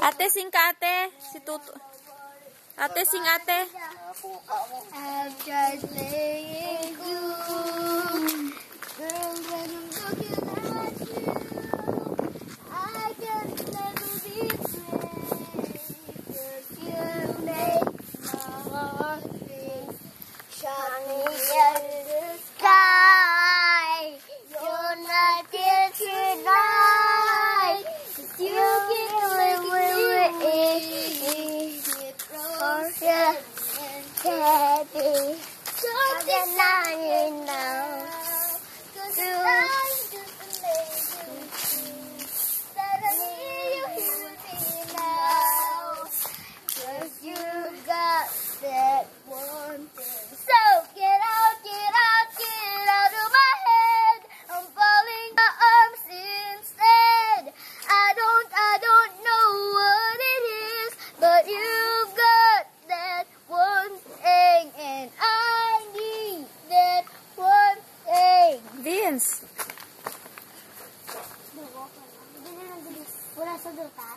Ate, sing ka ate. Si Tuto. Ate, sing ate. I'm just laying cool. Girl, when I'm looking at you, I can never be afraid. 'Cause you make my heart beat shining in the sky. You're not here tonight. 'Cause you can live with me. Daddy, don't deny it now. 'Cause I'm just amazing that I need you here with me now. 'Cause you got that one thing. So get out of my head. I'm falling my arms instead. I don't know what it is, but you've got that one thing, and I need that one thing. Vince. Wala sa duta.